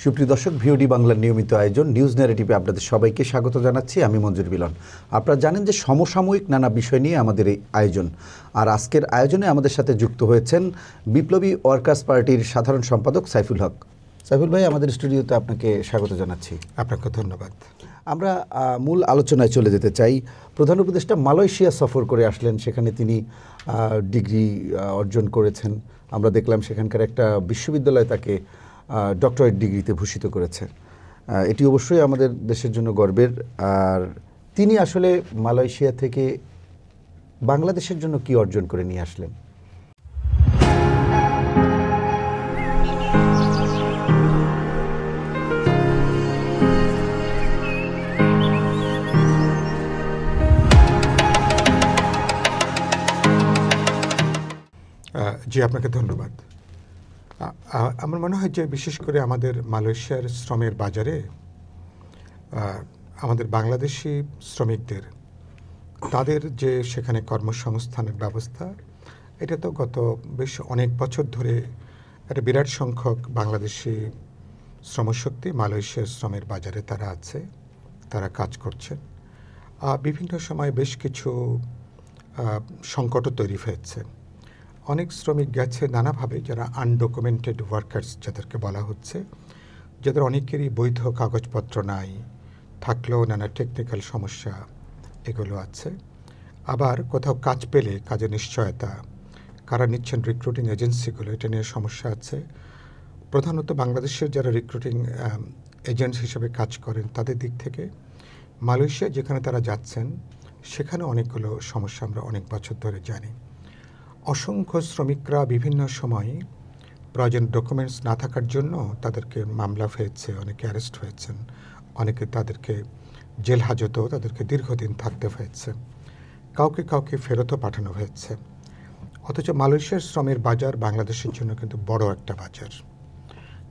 সুপ্রিয় দর্শক, ভিওডি বাংলার নিয়মিত আয়োজন নিউজ ন্যারেটিভে আপনাদের সবাইকে স্বাগত জানাচ্ছি। আমি মঞ্জুর মিলন। আপনারা জানেন যে সমসাময়িক নানা বিষয় নিয়ে আমাদের এই আয়োজন। আর আজকের আয়োজনে আমাদের সাথে যুক্ত হয়েছেন বিপ্লবী ওয়ার্কার্স পার্টির সাধারণ সম্পাদক সাইফুল হক। সাইফুল ভাই, আমাদের স্টুডিওতে আপনাকে স্বাগত জানাচ্ছি। আপনাকে ধন্যবাদ। আমরা মূল আলোচনায় চলে যেতে চাই। প্রধান উপদেষ্টা মালয়েশিয়া সফর করে আসলেন, সেখানে তিনি ডিগ্রি অর্জন করেছেন। আমরা দেখলাম সেখানকার একটা বিশ্ববিদ্যালয় তাকে ডক্টরেট ডিগ্রিতে ভূষিত করেছে। এটি অবশ্যই আমাদের দেশের জন্য গর্বের। আর তিনি আসলে মালয়েশিয়া থেকে বাংলাদেশের জন্য কি অর্জন করে নিয়ে আসলেন? জি, আপনাকে ধন্যবাদ। আমার মনে হয় যে বিশেষ করে আমাদের মালয়েশিয়ার শ্রমের বাজারে আমাদের বাংলাদেশি শ্রমিকদের তাদের যে সেখানে কর্মসংস্থানের ব্যবস্থা, এটা তো গত বেশ অনেক বছর ধরে একটা বিরাট সংখ্যক বাংলাদেশি শ্রমশক্তি মালয়েশিয়ার শ্রমের বাজারে তারা আছে, তারা কাজ করছেন। বিভিন্ন সময় বেশ কিছু সংকটও তৈরি হয়েছে। অনেক শ্রমিক গেছে নানাভাবে, যারা আনডকুমেন্টেড ওয়ার্কার্স যাদেরকে বলা হচ্ছে, যাদের অনেকেরই বৈধ কাগজপত্র নাই, থাকলেও নানা টেকনিক্যাল সমস্যা এগুলো আছে। আবার কোথাও কাজ পেলে কাজের নিশ্চয়তা, কারা নিচ্ছেন রিক্রুটিং এজেন্সিগুলো, এটা নিয়ে সমস্যা আছে। প্রধানত বাংলাদেশের যারা রিক্রুটিং এজেন্টস হিসেবে কাজ করেন তাদের দিক থেকে মালয়েশিয়া যেখানে তারা যাচ্ছেন সেখানে অনেকগুলো সমস্যা আমরা অনেক বছর ধরে জানি। অসংখ্য শ্রমিকরা বিভিন্ন সময় প্রয়োজন ডকুমেন্টস না থাকার জন্য তাদেরকে মামলা হয়েছে, অনেকে অ্যারেস্ট হয়েছেন, অনেকে তাদেরকে জেল হাজতেও তাদেরকে দীর্ঘদিন থাকতে হয়েছে, কাউকে কাউকে ফেরতও পাঠানো হয়েছে। অথচ মালয়েশিয়ার শ্রমের বাজার বাংলাদেশের জন্য কিন্তু বড় একটা বাজার।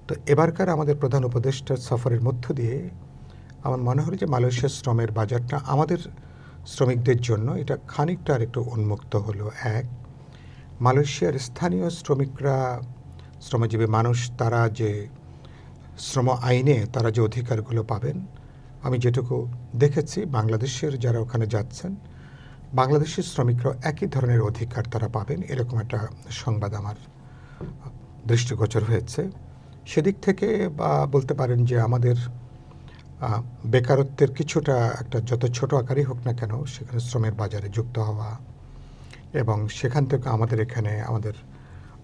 তো এবারকার আমাদের প্রধান উপদেষ্টার সফরের মধ্য দিয়ে আমার মনে হলো যে মালয়েশিয়ার শ্রমের বাজারটা আমাদের শ্রমিকদের জন্য এটা খানিকটা আর একটু উন্মুক্ত হলো। এক, মালয়েশিয়ার স্থানীয় শ্রমিকরা, শ্রমজীবী মানুষ, তারা যে শ্রম আইনে তারা যে অধিকারগুলো পাবেন, আমি যেটুকু দেখেছি বাংলাদেশের যারা ওখানে যাচ্ছেন বাংলাদেশের শ্রমিকরাও একই ধরনের অধিকার তারা পাবেন, এরকম একটা সংবাদ আমার দৃষ্টিগোচর হয়েছে। সেদিক থেকে বা বলতে পারেন যে আমাদের বেকারত্বের কিছুটা একটা যত ছোট আকারই হোক না কেন সেখানে শ্রমের বাজারে যুক্ত হওয়া এবং সেখান থেকে আমাদের এখানে আমাদের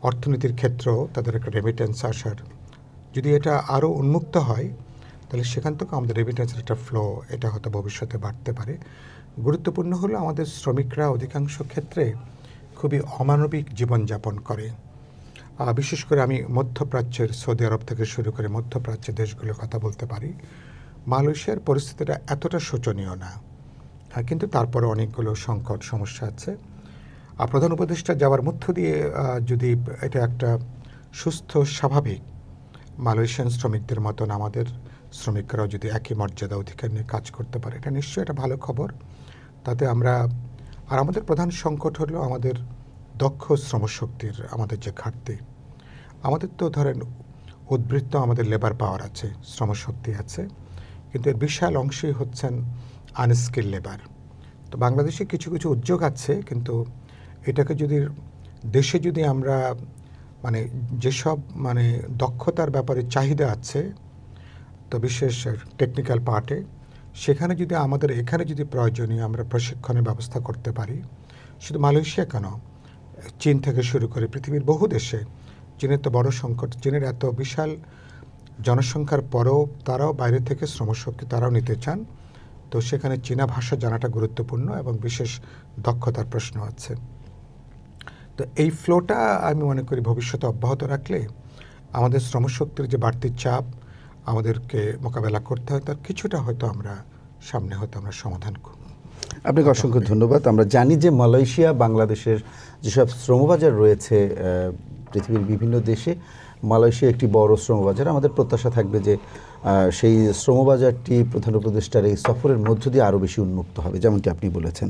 অর্থনীতির ক্ষেত্রেও তাদের একটা রেমিটেন্স আসার, যদি এটা আরও উন্মুক্ত হয় তাহলে সেখান থেকে আমাদের রেমিটেন্সের একটা ফ্লো এটা হয়তো ভবিষ্যতে বাড়তে পারে। গুরুত্বপূর্ণ হলো আমাদের শ্রমিকরা অধিকাংশ ক্ষেত্রে খুবই অমানবিক জীবনযাপন করে। বিশেষ করে আমি মধ্যপ্রাচ্যের সৌদি আরব থেকে শুরু করে মধ্যপ্রাচ্যের দেশগুলোর কথা বলতে পারি। মালয়েশিয়ার পরিস্থিতিটা এতটা শোচনীয় না, কিন্তু তারপরে অনেকগুলো সংকট সমস্যা আছে। প্রধান উপদেষ্টা যাওয়ার মধ্য দিয়ে যদি এটা একটা সুস্থ স্বাভাবিক মালয়েশিয়ান শ্রমিকদের মতন আমাদের শ্রমিকরাও যদি একই মর্যাদা অধিকার নিয়ে কাজ করতে পারে, এটা নিশ্চয়ই একটা ভালো খবর। তাতে আমরা, আর আমাদের প্রধান সংকট হলো আমাদের দক্ষ শ্রমশক্তির আমাদের যে ঘাটতি। আমাদের তো ধরেন উদ্বৃত্ত আমাদের লেবার পাওয়ার আছে, শ্রমশক্তি আছে, কিন্তু এর বিশাল অংশই হচ্ছেন আনস্কিল লেবার। তো বাংলাদেশে কিছু কিছু উদ্যোগ আছে, কিন্তু এটাকে যদি দেশে যদি আমরা মানে যেসব মানে দক্ষতার ব্যাপারে চাহিদা আছে, তো বিশেষ টেকনিক্যাল পার্টে, সেখানে যদি আমাদের এখানে যদি প্রয়োজনীয় আমরা প্রশিক্ষণের ব্যবস্থা করতে পারি, শুধু মালয়েশিয়া কেন, চীন থেকে শুরু করে পৃথিবীর বহু দেশে চীনের তো বড় সংকট, চীনের এত বিশাল জনসংখ্যার পরেও তারাও বাইরে থেকে শ্রমশক্তি তারাও নিতে চান। তো সেখানে চীনা ভাষা জানাটা গুরুত্বপূর্ণ এবং বিশেষ দক্ষতার প্রশ্ন আছে। তো এই ফ্লোটা আমি মনে করি ভবিষ্যতে অব্যাহত রাখলে আমাদের শ্রমশক্তির যে বাড়তি চাপ আমাদেরকে মোকাবেলা করতে হয়, তার কিছুটা হয়তো আমরা সামনে হয়তো আমরা সমাধান করব। আপনাকে অসংখ্য ধন্যবাদ। আমরা জানি যে মালয়েশিয়া বাংলাদেশের যেসব শ্রমবাজার রয়েছে পৃথিবীর বিভিন্ন দেশে, মালয়েশিয়া একটি বড় শ্রমবাজার। আমাদের প্রত্যাশা থাকবে যে সেই শ্রমবাজারটি প্রধান উপদেষ্টার এই সফরের মধ্য দিয়ে আরও বেশি উন্মুক্ত হবে, যেমনটি আপনি বলেছেন।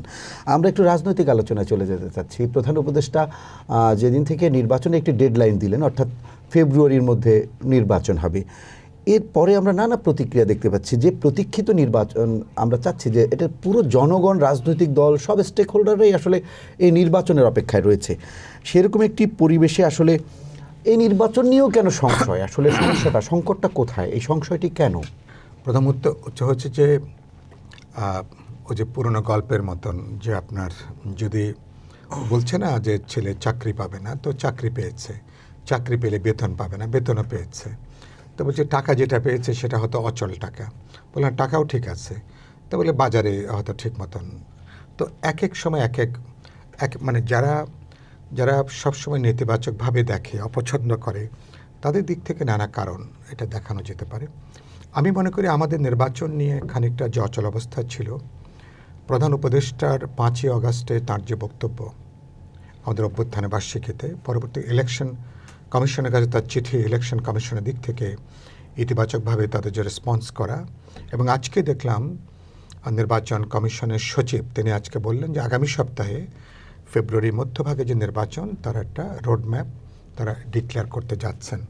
আমরা একটু রাজনৈতিক আলোচনায় চলে যেতে চাচ্ছি। প্রধান উপদেষ্টা যেদিন থেকে নির্বাচনে একটি ডেডলাইন দিলেন, অর্থাৎ ফেব্রুয়ারির মধ্যে নির্বাচন হবে, এরপরে আমরা নানা প্রতিক্রিয়া দেখতে পাচ্ছি যে প্রতীক্ষিত নির্বাচন আমরা চাচ্ছি যে এটা পুরো জনগণ, রাজনৈতিক দল, সব স্টেক হোল্ডাররাই আসলে এই নির্বাচনের অপেক্ষায় রয়েছে। সেরকম একটি পরিবেশে আসলে এই নির্বাচন নিয়েও কেন সংশয়? আসলে সমস্যাটা, সংকটটা কোথায়? এই সংশয়টি কেন? প্রথমত হচ্ছে যে ওই যে পুরনো গল্পের মতন যে আপনার যদি বলছে না যে ছেলে চাকরি পাবে না, তো চাকরি পেয়েছে, চাকরি পেলে বেতন পাবে না, বেতনও পেয়েছে। তো বলছে টাকা যেটা পেয়েছে সেটা হয়তো অচল টাকা। বললাম টাকাও ঠিক আছে, তো বলে বাজারে হয়তো ঠিক মতন। তো এক এক সময় এক মানে যারা সবসময় নেতিবাচকভাবে দেখে, অপছন্দ করে, তাদের দিক থেকে নানা কারণ এটা দেখানো যেতে পারে। আমি মনে করি আমাদের নির্বাচন নিয়ে খানিকটা যে অচল অবস্থা ছিল, প্রধান উপদেষ্টার 5ই আগস্টে তাঁর যে বক্তব্য আমাদের অভ্যুত্থানে বার্ষিকীতে, পরবর্তী ইলেকশন কমিশনের কাছে তার চিঠি, ইলেকশন কমিশনের দিক থেকে ইতিবাচকভাবে তাদের যে রেসপন্স করা, এবং আজকে দেখলাম নির্বাচন কমিশনের সচিব তিনি আজকে বললেন যে আগামী সপ্তাহে ফেব্রুয়ারির মধ্যভাগে যে নির্বাচন তার একটা রোডম্যাপ তারা ডিক্লেয়ার করতে যাচ্ছেন।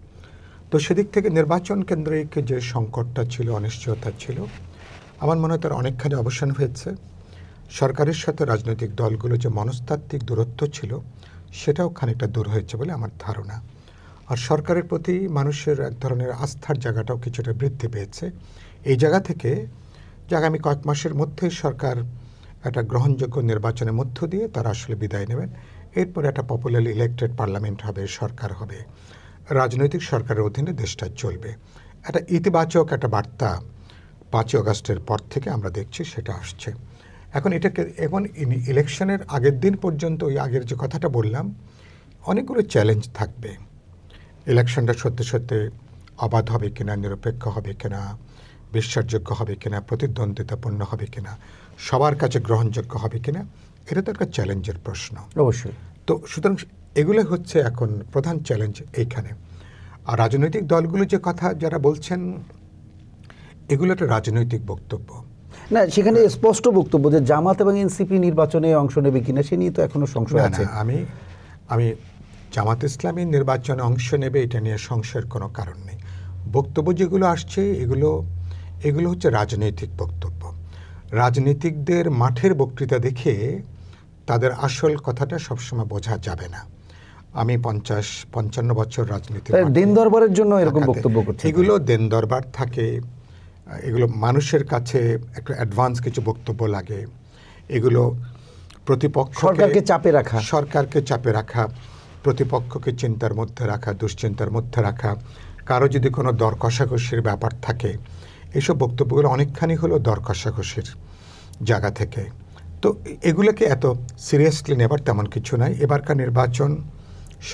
তো সেদিক থেকে নির্বাচন কেন্দ্রিক যে সংকটটা ছিল, অনিশ্চয়তা ছিল, আমার মনে হয় তার অনেকখানি অবসান হয়েছে। সরকারের সাথে রাজনৈতিক দলগুলো যে মনস্তাত্ত্বিক দূরত্ব ছিল সেটাও খানিকটা দূর হয়েছে বলে আমার ধারণা। আর সরকারের প্রতি মানুষের এক ধরনের আস্থার জায়গাটাও কিছুটা বৃদ্ধি পেয়েছে। এই জায়গা থেকে যে আগামী কয়েক মাসের মধ্যেই সরকার একটা গ্রহণযোগ্য নির্বাচনের মধ্য দিয়ে তারা আসলে বিদায় নেবেন। এরপরে একটা পপুলারলি ইলেক্টেড পার্লামেন্ট হবে, সরকার হবে, রাজনৈতিক সরকারের অধীনে দেশটা চলবে। একটা ইতিবাচক একটা বার্তা 5ই আগস্টের পর থেকে আমরা দেখছি সেটা আসছে। এখন এটাকে ইলেকশনের আগের দিন পর্যন্ত ওই আগের যে কথাটা বললাম, অনেকগুলো চ্যালেঞ্জ থাকবে। ইলেকশনটা সত্যি সত্যি অবাধ হবে কিনা, নিরপেক্ষ হবে কিনা, বিশ্বাসযোগ্য হবে কিনা, প্রতিদ্বন্দ্বিতাপূর্ণ হবে কিনা, সবার কাছে গ্রহণযোগ্য হবে কিনা, এটা তো একটা চ্যালেঞ্জের প্রশ্ন অবশ্যই। তো সুতরাং এগুলো হচ্ছে এখন প্রধান চ্যালেঞ্জ এইখানে। আর রাজনৈতিক দলগুলো যে কথা যারা বলছেন, এগুলো একটা রাজনৈতিক বক্তব্য না, সেখানে স্পষ্ট বক্তব্য যে জামাত এবং এনসিপি নির্বাচনে অংশ নেবে কিনা সে নিয়ে তো এখনো সংশয় আছে। আমি জামাত ইসলামী নির্বাচনে অংশ নেবে এটা নিয়ে সংশয়ের কোনো কারণ নেই। বক্তব্য যেগুলো আসছে এগুলো হচ্ছে রাজনৈতিক বক্তব্য। রাজনীতিকদের মাঠের বক্তৃতা দেখে তাদের আসল কথাটা সবসময় বোঝা যাবে না। আমি 50-55 বছর রাজনীতি, দিন দরবারের জন্য এরকম বক্তব্য করছে, এগুলো দিন দরবার থাকে, এগুলো মানুষের কাছে একটা অ্যাডভান্স কিছু বক্তব্য লাগে, এগুলো প্রতিপক্ষ সরকারকে চাপে রাখা, প্রতিপক্ষকে চিন্তার মধ্যে রাখা, দুশ্চিন্তার মধ্যে রাখা, কারো যদি কোনো দর কষাকষির ব্যাপার থাকে, এইসব বক্তব্যগুলো অনেকখানি হলো দর কষাকষির জায়গা থেকে। তো এগুলোকে এত সিরিয়াসলি নেবার তেমন কিছু নাই। এবারকার নির্বাচন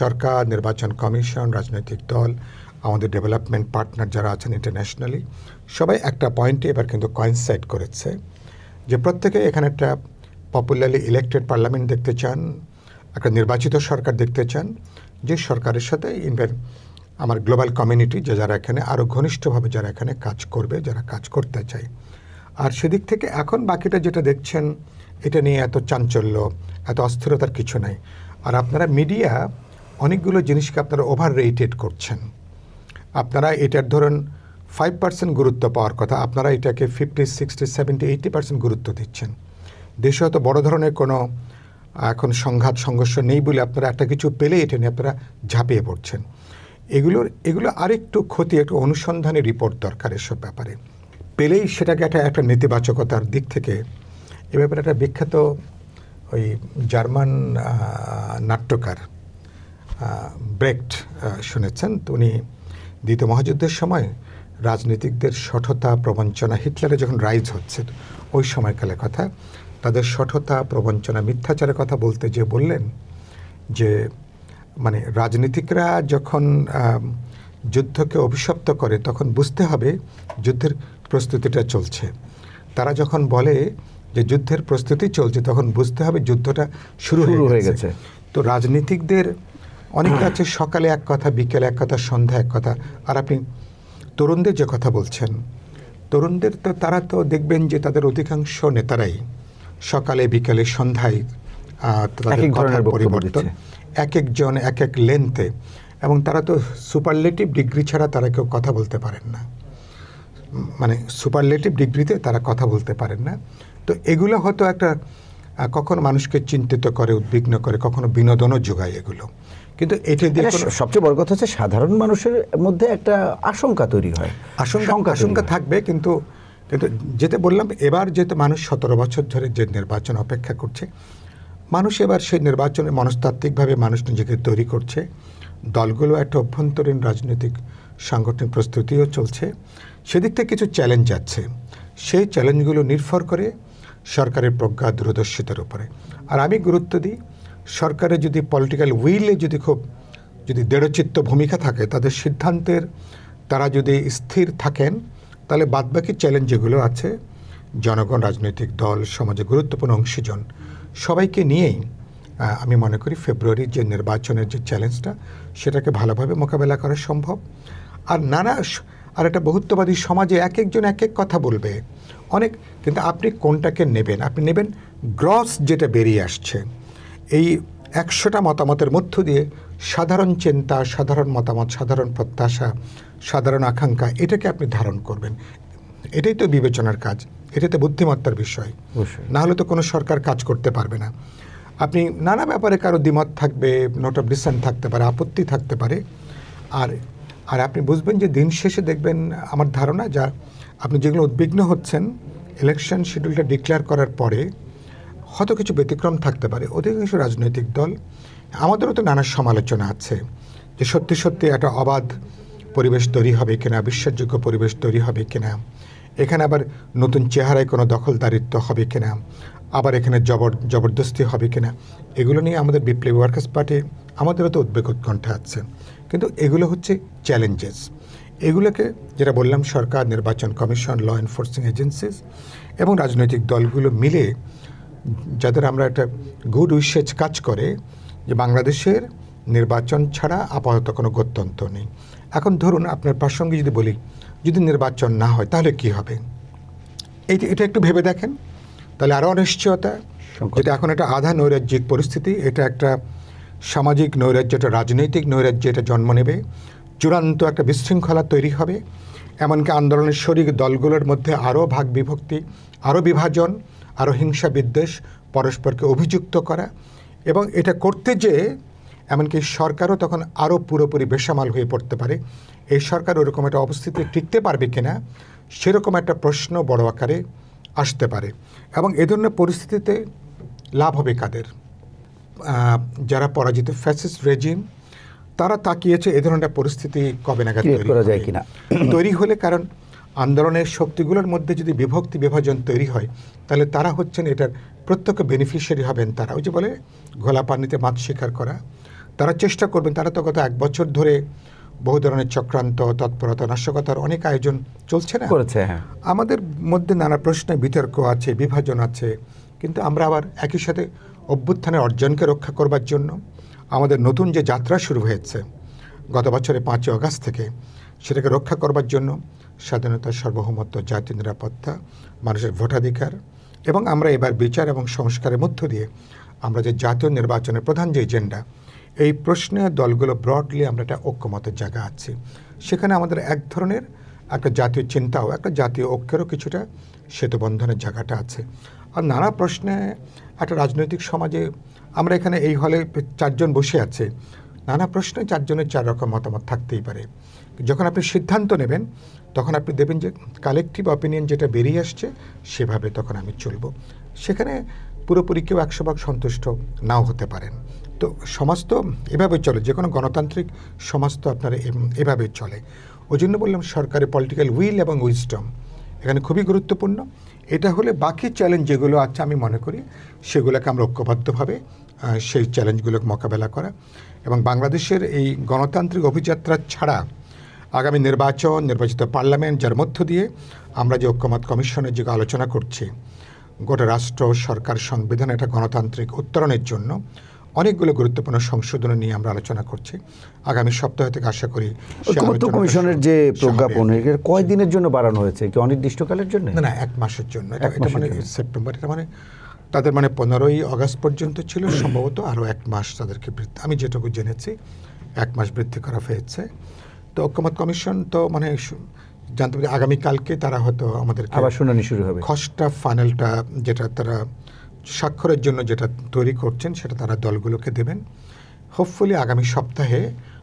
সরকার, নির্বাচন কমিশন, রাজনৈতিক দল, আমাদের ডেভেলপমেন্ট পার্টনার যারা আছেন ইন্টারন্যাশনালি, সবাই একটা পয়েন্টে এবার কিন্তু কয়েনসাইড করেছে যে প্রত্যেকে এখানে একটা পপুলারলি ইলেক্টেড পার্লামেন্ট দেখতে চান, একটা নির্বাচিত সরকার দেখতে চান, যে সরকারের সাথে ইনভেন আমার গ্লোবাল কমিউনিটি যারা এখানে আরও ঘনিষ্ঠভাবে যারা এখানে কাজ করবে, যারা কাজ করতে চায়। আর সেদিক থেকে এখন বাকিটা যেটা দেখছেন এটা নিয়ে এত চাঞ্চল্য, এত অস্থিরতার কিছু নাই। আর আপনারা মিডিয়া অনেকগুলো জিনিসকে আপনারা ওভার রেটেড করছেন। আপনারা এটার ধরুন 5% গুরুত্ব পাওয়ার কথা, আপনারা এটাকে 50, 60, 70, 80% গুরুত্ব দিচ্ছেন। দেশে হয়তো বড় ধরনের কোনো এখন সংঘর্ষ নেই বলে আপনারা একটা কিছু পেলে এটা নিয়ে আপনারা ঝাঁপিয়ে পড়ছেন। এগুলো আরেকটু ক্ষতি, একটু অনুসন্ধানী রিপোর্ট দরকার এসব ব্যাপারে। পেলেই সেটাকে একটা নেতিবাচকতার দিক থেকে এ ব্যাপারে একটা বিখ্যাত ওই জার্মান নাট্যকার ব্রেক্ট শুনেছেন, তো উনি দ্বিতীয় মহাযুদ্ধের সময় রাজনীতিকদের সঠতা প্রবঞ্চনা, হিটলারে যখন রাইজ হচ্ছে ওই সময়কালের কথা, তাদের সঠতা প্রবঞ্চনা মিথ্যাচারের কথা বলতে যে বললেন যে মানে রাজনীতিকরা যখন যুদ্ধকে অভিশপ্ত করে তখন বুঝতে হবে যুদ্ধের প্রস্তুতিটা চলছে। তারা যখন বলে যে যুদ্ধের প্রস্তুতি চলছে তখন বুঝতে হবে যুদ্ধটা শুরু হয়ে গেছে। তো রাজনীতিকদের অনেকে আছে সকালে এক কথা, বিকেলে এক কথা, সন্ধ্যা এক কথা। আর আপনি তরুণদের যে কথা বলছেন, তরুণদের তো তারা তো দেখবেন যে তাদের অধিকাংশ নেতারাই সকালে বিকেলে সন্ধ্যায় তাদের কথার পরিবর্তন, এক একজন এক এক লেন্থে, এবং তারা তো সুপারলেটিভ ডিগ্রি ছাড়া তারা কেউ কথা বলতে পারেন না। মানে সুপারলেটিভ ডিগ্রিতে তারা কথা বলতে পারেন না। তো এগুলো হয়তো একটা কখনো মানুষকে চিন্তিত করে, উদ্বিগ্ন করে, কখনো বিনোদনও যোগায় এগুলো। কিন্তু এটা দিয়ে সবচেয়ে বড় কথা হচ্ছে সাধারণ মানুষের মধ্যে একটা আশঙ্কা তৈরি হয়, আশঙ্কা থাকবে। কিন্তু যেটা বললাম, এবার যেহেতু মানুষ 17 বছর ধরে যে নির্বাচন অপেক্ষা করছে, মানুষ এবার সেই নির্বাচনে মনস্তাত্ত্বিকভাবে মানুষ নিজেকে তৈরি করছে। দলগুলো একটা অভ্যন্তরীণ রাজনৈতিক সাংগঠনিক প্রস্তুতিও চলছে। সেদিক থেকে কিছু চ্যালেঞ্জ আছে, সেই চ্যালেঞ্জগুলো নির্ভর করে সরকারের প্রজ্ঞা দূরদর্শিতার উপরে। আর আমি গুরুত্ব দিই, সরকারের যদি পলিটিক্যাল উইলে যদি দৃঢ়চিত্ত ভূমিকা থাকে, তাদের সিদ্ধান্তের তারা যদি স্থির থাকেন, তাহলে বাদবাকি চ্যালেঞ্জ যেগুলো আছে, জনগণ, রাজনৈতিক দল, সমাজে গুরুত্বপূর্ণ অংশীজন সবাইকে নিয়েই আমি মনে করি ফেব্রুয়ারির যে নির্বাচনের যে চ্যালেঞ্জটা, সেটাকে ভালোভাবে মোকাবেলা করা সম্ভব। আর একটা বহুত্ববাদী সমাজে এক একজন এক এক কথা বলবে অনেক, কিন্তু আপনি কোনটাকে নেবেন? আপনি নেবেন গ্রস যেটা বেরিয়ে আসছে, এই 100টা মতামতের মধ্য দিয়ে সাধারণ চিন্তা, সাধারণ মতামত, সাধারণ প্রত্যাশা, সাধারণ আকাঙ্ক্ষা, এটাকে আপনি ধারণ করবেন। এটাই তো বিবেচনার কাজ, এটাই তো বুদ্ধিমত্তার বিষয়। না হলে তো কোনো সরকার কাজ করতে পারবে না। আপনি নানা ব্যাপারে কারো দ্বিমত থাকবে, নোট অফ ডিসেন্ট থাকতে পারে, আপত্তি থাকতে পারে। আর আপনি বুঝবেন যে দিন শেষে দেখবেন, আমার ধারণা, যা আপনি যেগুলো উদ্বিগ্ন হচ্ছেন, ইলেকশন শিডিউলটা ডিক্লেয়ার করার পরে হয়তো কিছু ব্যতিক্রম থাকতে পারে। অধিকাংশ রাজনৈতিক দল, আমাদেরও তো নানা সমালোচনা আছে যে সত্যি সত্যি একটা অবাধ পরিবেশ তৈরি হবে কিনা, বিশ্বাসযোগ্য পরিবেশ তৈরি হবে কিনা, এখানে আবার নতুন চেহারায় কোনো দখলদারিত্ব হবে কিনা, আবার এখানে জবরদস্তি হবে কিনা, এগুলো নিয়ে আমাদের বিপ্লবী ওয়ার্কার্স পার্টি, আমাদেরও তো উদ্বেগ উৎকণ্ঠা আছে। কিন্তু এগুলো হচ্ছে চ্যালেঞ্জেস। এগুলোকে যেটা বললাম, সরকার, নির্বাচন কমিশন, ল এনফোর্সিং এজেন্সিস এবং রাজনৈতিক দলগুলো মিলে, যাদের আমরা একটা গুড উইশেজ কাজ করে যে বাংলাদেশের নির্বাচন ছাড়া আপাতত কোনো গত্যন্তর নেই। এখন ধরুন, আপনার প্রাসঙ্গে যদি বলি, যদি নির্বাচন না হয় তাহলে কি হবে, এটা একটু ভেবে দেখেন। তাহলে আরও অনিশ্চয়তা, যেটা এখন একটা আধা নৈরাজ্যিক পরিস্থিতি, এটা একটা সামাজিক নৈরাজ্য, একটা রাজনৈতিক নৈরাজ্য, এটা জন্ম নেবে। চূড়ান্ত একটা বিশৃঙ্খলা তৈরি হবে। এমনকি আন্দোলনের শরিক দলগুলোর মধ্যে আরও ভাগ বিভক্তি, আরও বিভাজন, আরও হিংসা বিদ্বেষ, পরস্পরকে অভিযুক্ত করা। এবং এটা করতে যেয়ে এমনকি সরকারও তখন আরও পুরোপুরি বেসামাল হয়ে পড়তে পারে। এই সরকার ওরকম একটা অবস্থিতি টিকতে পারবে কিনা, সেরকম একটা প্রশ্ন বড় আকারে আসতে পারে। এবং এ ধরনের পরিস্থিতিতে লাভ হবে কাদের? যারা পরাজিত ফ্যাসিস্ট রেজিম, তারা তাকিয়েছে এ ধরনের পরিস্থিতি কবে নাগাদ তৈরি হলে। কারণ আন্দোলনের শক্তিগুলোর মধ্যে যদি বিভক্তি বিভাজন তৈরি হয়, তাহলে তারা হচ্ছেন এটার প্রত্যক্ষ বেনিফিশিয়ারি হবেন। তারা ওই যে বলে ঘোলা পানিতে মাছ শিকার করা, তারা চেষ্টা করবেন। তারা তো গত 1 বছর ধরে বহু ধরনের চক্রান্ত, তৎপরতা, নাশকতার অনেক আয়োজন চলছে না? আমাদের মধ্যে নানা প্রশ্নে বিতর্ক আছে, বিভাজন আছে, কিন্তু আমরা আবার একই সাথে অভ্যুত্থানের অর্জনকে রক্ষা করবার জন্য আমাদের নতুন যে যাত্রা শুরু হয়েছে গত বছরে 5ই আগস্ট থেকে, সেটাকে রক্ষা করবার জন্য স্বাধীনতা, সার্বভৌমত্ব, জাতীয় নিরাপত্তা, মানুষের ভোটাধিকার এবং আমরা এবার বিচার এবং সংস্কারের মধ্য দিয়ে আমরা যে জাতীয় নির্বাচনের প্রধান যে এজেন্ডা, এই প্রশ্নে দলগুলো ব্রডলি আমরা একটা ঐক্যমতের জায়গা আছে। সেখানে আমাদের এক ধরনের একটা জাতীয় চিন্তাও, একটা জাতীয় ঐক্যেরও কিছুটা সেতুবন্ধনের জায়গাটা আছে। আর নানা প্রশ্নে একটা রাজনৈতিক সমাজে, আমরা এখানে এই হলে 4 জন বসে আছে, নানা প্রশ্নে 4 জনের 4 রকম মতামত থাকতেই পারে। যখন আপনি সিদ্ধান্ত নেবেন, তখন আপনি দেবেন যে কালেকটিভ অপিনিয়ন যেটা বেরিয়ে আসছে, সেভাবে তখন আমি চলব। সেখানে পুরোপুরি কেউ 100% সন্তুষ্ট নাও হতে পারেন। তো সমাজ তো এভাবে চলে, যে কোনো গণতান্ত্রিক সমাজ তো আপনার এভাবে চলে। ওই জন্য বললাম সরকারের পলিটিক্যাল উইল এবং উইজডম এখানে খুবই গুরুত্বপূর্ণ। এটা হলে বাকি চ্যালেঞ্জ যেগুলো আছে, আমি মনে করি সেগুলোকে আমরা ঐক্যবদ্ধভাবে সেই চ্যালেঞ্জগুলোকে মোকাবেলা করা এবং বাংলাদেশের এই গণতান্ত্রিক অভিযাত্রা ছাড়া আগামী নির্বাচন, নির্বাচিত পার্লামেন্ট, যার মধ্য দিয়ে আমরা যে ঐক্যমত কমিশনের যে আলোচনা করছি, গোটা রাষ্ট্র, সরকার, সংবিধান, এটা গণতান্ত্রিক উত্তরণের জন্য অনেকগুলো গুরুত্বপূর্ণ সংশোধন নিয়ে আমরা আলোচনা করছি। আগামী সপ্তাহ থেকে আশা করি ঐক্যমত্য কমিশনের যে প্রজ্ঞাপন, কয় দিনের জন্য বাড়ানো হয়েছে? কি অনির্দিষ্টকালের জন্য? না, 1 মাসের জন্য। এটা মানে সেপ্টেম্বর, এটা মানে তাদের মানে 15ই আগস্ট পর্যন্ত ছিল, সম্ভবত আরও 1 মাস তাদেরকে আমি যেটুকু জেনেছি 1 মাস বৃদ্ধি করা হয়েছে। তো ঐক্যমত কমিশন তো মানে জানতে পারি আগামীকালকে তারা হয়তো আমাদের আবার শুনানি শুরু হবে। খসড়া ফাইনালটা যেটা তারা স্বাক্ষরের জন্য যেটা তৈরি করছেন সেটা তারা দলগুলোকে দেবেন। হোপফুলি আগামী সপ্তাহে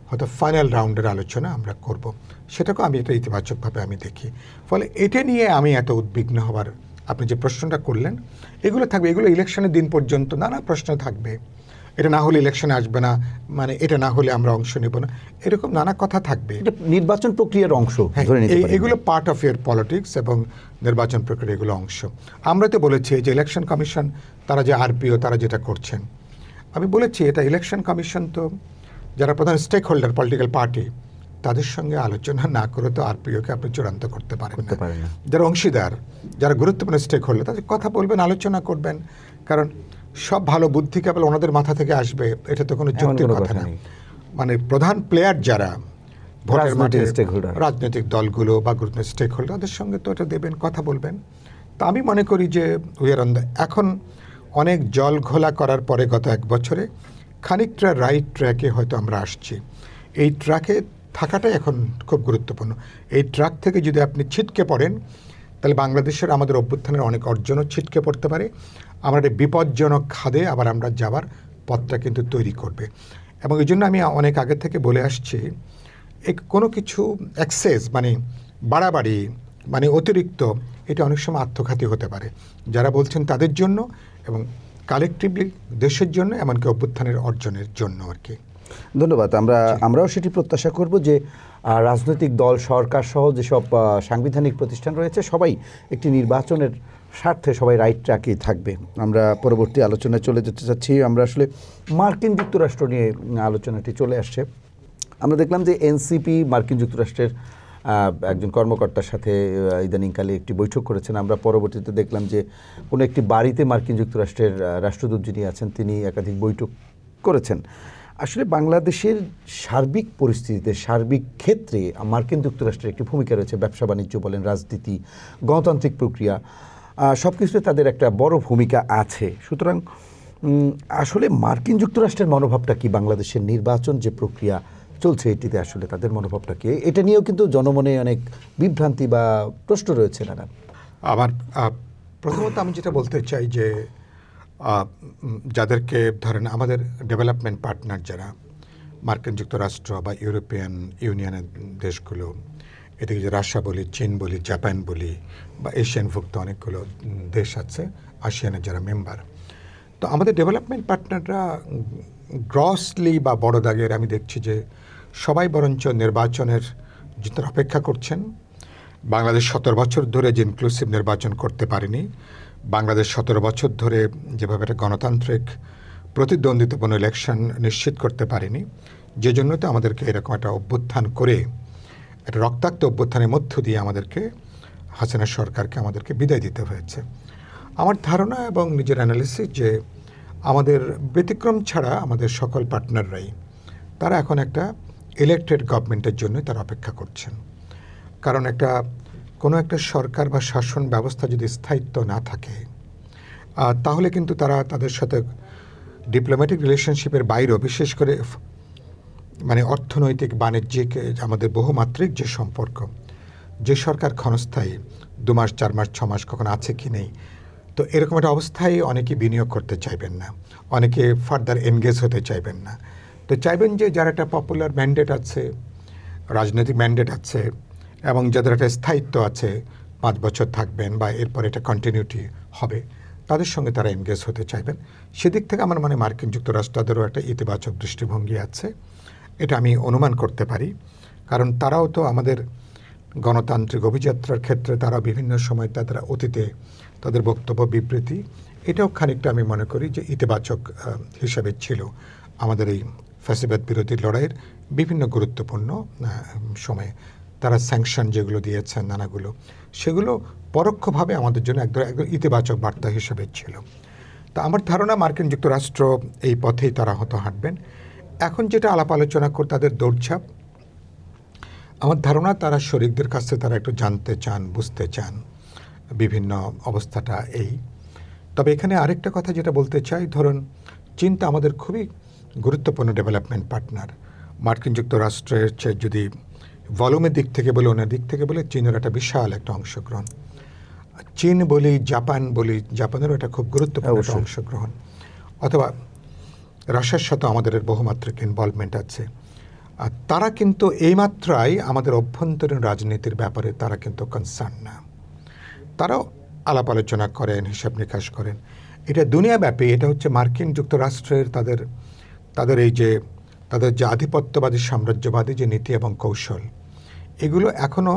হয়তো ফাইনাল রাউন্ডের আলোচনা আমরা করব। সেটাকেও আমি এটা ইতিবাচকভাবে আমি দেখি। ফলে এটা নিয়ে আমি এত উদ্বিগ্ন হবার, আপনি যে প্রশ্নটা করলেন, এগুলো থাকবে, এগুলো ইলেকশনের দিন পর্যন্ত নানা প্রশ্ন থাকবে। এটা না হলে ইলেকশনে আসবে না, মানে এটা না হলে আমরা অংশ নেব না, এরকম নানা কথা থাকবে। এটা নির্বাচন প্রক্রিয়ার অংশ ধরে নিতে পারি। এগুলো পার্ট অফ ইয়ার পলিটিক্স এবং নির্বাচন প্রক্রিয়া এগুলো অংশ। আমরা তো বলেছি যে ইলেকশন কমিশন তারা যে আরপিও তারা যেটা করছেন, আমি বলেছি এটা ইলেকশন কমিশন তো যারা প্রধান স্টেক হোল্ডার পলিটিক্যাল পার্টি তাদের সঙ্গে আলোচনা না করে তো আরপিওকে আপনি চূড়ান্ত করতে পারেন না। যারা অংশীদার, যারা গুরুত্বপূর্ণ স্টেক হোল্ডার, তাদের কথা বলবেন, আলোচনা করবেন। কারণ সব ভালো বুদ্ধি কেবল ওনাদের মাথা থেকে আসবে এটা তো কোনো যৌক্তিক কথা না। মানে প্রধান প্লেয়ার যারা ভোটের মাঠে, রাজনৈতিক দলগুলো বা গুরুত্বপূর্ণ স্টেক হোল্ডার, তাদের সঙ্গে তো এটা দেবেন, কথা বলবেন। তা আমি মনে করি যে এখন অনেক জল ঘোলা করার পরে গত 1 বছরে খানিকটা রাইট ট্র্যাকে হয়তো আমরা আসছি। এই ট্র্যাকে থাকাটাই এখন খুব গুরুত্বপূর্ণ। এই ট্র্যাক থেকে যদি আপনি ছিটকে পড়েন তাহলে বাংলাদেশের আমাদের অভ্যুত্থানের অনেক অর্জনও ছিটকে পড়তে পারে। আমরা একটা বিপজ্জনক খাদে আবার আমরা যাবার পথটা কিন্তু তৈরি করবে। এবং এই জন্য আমি অনেক আগে থেকে বলে আসছি, কোনো কিছু এক্সেস মানে বাড়াবাড়ি মানে অতিরিক্ত, এটা অনেক সময় আত্মঘাতী হতে পারে যারা বলছেন তাদের জন্য এবং কালেকটিভলি দেশের জন্য, এমনকি অভ্যুত্থানের অর্জনের জন্য আর কি। ধন্যবাদ। আমরাও সেটি প্রত্যাশা করব যে রাজনৈতিক দল, সরকার সহ যেসব সাংবিধানিক প্রতিষ্ঠান রয়েছে সবাই একটি নির্বাচনের স্বার্থে সবাই রাইট ট্র্যাকেই থাকবে। আমরা পরবর্তী আলোচনায় চলে যেতে চাচ্ছি। আমরা আসলে মার্কিন যুক্তরাষ্ট্র নিয়ে আলোচনাটি চলে আসছে। আমরা দেখলাম যে এনসিপি মার্কিন যুক্তরাষ্ট্রের একজন কর্মকর্তার সাথে ইদানিংকালে একটি বৈঠক করেছেন। আমরা পরবর্তীতে দেখলাম যে কোনো একটি বাড়িতে মার্কিন যুক্তরাষ্ট্রের রাষ্ট্রদূত যিনি আছেন তিনি একাধিক বৈঠক করেছেন। আসলে বাংলাদেশের সার্বিক পরিস্থিতিতে, সার্বিক ক্ষেত্রে মার্কিন যুক্তরাষ্ট্রের একটি ভূমিকা রয়েছে। ব্যবসা বাণিজ্য বলেন, রাজনীতি, গণতান্ত্রিক প্রক্রিয়া, সব কিছুতে তাদের একটা বড় ভূমিকা আছে। সুতরাং আসলে মার্কিন যুক্তরাষ্ট্রের মনোভাবটা কি, বাংলাদেশের নির্বাচন যে প্রক্রিয়া চলছে এটিতে আসলে তাদের মনোভাবটা কি, এটা নিয়েও কিন্তু জনমনে অনেক বিভ্রান্তি বা প্রশ্ন রয়েছে। নানা, আমার প্রথমত আমি যেটা বলতে চাই যে যাদেরকে ধরেন আমাদের ডেভেলপমেন্ট পার্টনার যারা মার্কিন যুক্তরাষ্ট্র বা ইউরোপিয়ান ইউনিয়নের দেশগুলো, এদিকে যে রাশিয়া বলি, চীন বলি, জাপান বলি বা এশিয়ানভুক্ত অনেকগুলো দেশ আছে, আসিয়ানের যারা মেম্বার, তো আমাদের ডেভেলপমেন্ট পার্টনাররা গ্রসলি বা বড় দাগের আমি দেখছি যে সবাই বরঞ্চ নির্বাচনের জন্য অপেক্ষা করছেন। বাংলাদেশ 17 বছর ধরে যে ইনক্লুসিভ নির্বাচন করতে পারেনি, বাংলাদেশ 17 বছর ধরে যেভাবে একটা গণতান্ত্রিক প্রতিদ্বন্দ্বিতাপূর্ণ ইলেকশন নিশ্চিত করতে পারেনি, যে জন্য তো আমাদেরকে এরকম একটা অভ্যুত্থান করে, একটা রক্তাক্ত অভ্যুত্থানের মধ্য দিয়ে আমাদেরকে, হাসিনা সরকারকে আমাদেরকে বিদায় দিতে হয়েছে। আমার ধারণা এবং নিজের অ্যানালিসিস যে আমাদের ব্যতিক্রম ছাড়া আমাদের সকল পার্টনাররাই তারা এখন একটা ইলেক্টেড গভর্নমেন্টের জন্য তারা অপেক্ষা করছেন। কারণ কোনো একটা সরকার বা শাসন ব্যবস্থা যদি স্থায়িত্ব না থাকে তাহলে কিন্তু তারা তাদের সাথে ডিপ্লোম্যাটিক রিলেশনশিপের বাইরেও, বিশেষ করে মানে অর্থনৈতিক, বাণিজ্যিক, আমাদের বহুমাত্রিক যে সম্পর্ক, যে সরকার ক্ষণস্থায়ী 2 মাস 4 মাস 6 মাস কখন আছে কি নেই, তো এরকম একটা অবস্থায় অনেকে বিনিয়োগ করতে চাইবেন না, অনেকে ফার্দার এনগেজ হতে চাইবেন না। তো চাইবেন যে যার একটা পপুলার ম্যান্ডেট আছে, রাজনৈতিক ম্যান্ডেট আছে এবং যাদের একটা স্থায়িত্ব আছে, 5 বছর থাকবেন বা এরপর এটা কন্টিনিউটি হবে, তাদের সঙ্গে তারা এনগেজ হতে চাইবেন। সেদিক থেকে আমার মনে মার্কিন যুক্তরাষ্ট্রদেরও একটা ইতিবাচক দৃষ্টিভঙ্গি আছে, এটা আমি অনুমান করতে পারি। কারণ তারাও তো আমাদের গণতান্ত্রিক অভিযাত্রার ক্ষেত্রে তারা বিভিন্ন সময় তাদের অতীতে তাদের বক্তব্য, বিবৃতি, এটাও খানিকটা আমি মনে করি যে ইতিবাচক হিসাবে ছিল আমাদের এই ফ্যাসিবাদ বিরোধী লড়াইয়ের বিভিন্ন গুরুত্বপূর্ণ সময়ে। তারা স্যাংশন যেগুলো দিয়েছেন নানাগুলো, সেগুলো পরোক্ষভাবে আমাদের জন্য একদম ইতিবাচক বার্তা হিসেবে ছিল। তা আমার ধারণা মার্কিন যুক্তরাষ্ট্র এই পথেই তারা হয়তো হাঁটবেন। এখন যেটা আলাপ আলোচনা করে তাদের দৌড়ঝাঁপ, আমার ধারণা তারা শরিকদের কাছ থেকে তারা একটু জানতে চান, বুঝতে চান বিভিন্ন অবস্থাটা এই। তবে এখানে আরেকটা কথা যেটা বলতে চাই, ধরুন চীন তো আমাদের খুবই গুরুত্বপূর্ণ ডেভেলপমেন্ট পার্টনার। মার্কিন যুক্তরাষ্ট্রের চেয়ে যদি ভলিউমের দিক থেকে বলে অন্য দিক থেকে বলে চীনের একটা বিশাল একটা অংশগ্রহণ। চীন বলি, জাপান বলি, জাপানেরও একটা খুব গুরুত্বপূর্ণ একটা অংশগ্রহণ, অথবা রাশিয়ার সাথে আমাদের বহুমাত্রিক ইনভলভমেন্ট আছে। আর তারা কিন্তু এই মাত্রায় আমাদের অভ্যন্তরীণ রাজনীতির ব্যাপারে তারা কিন্তু কনসার্ন না। তারাও আলাপ আলোচনা করেন, হিসাব নিকাশ করেন। এটা দুনিয়াব্যাপী, এটা হচ্ছে মার্কিন যুক্তরাষ্ট্রের তাদের এই যে তাদের যে আধিপত্যবাদী সাম্রাজ্যবাদী যে নীতি এবং কৌশল, এগুলো এখনও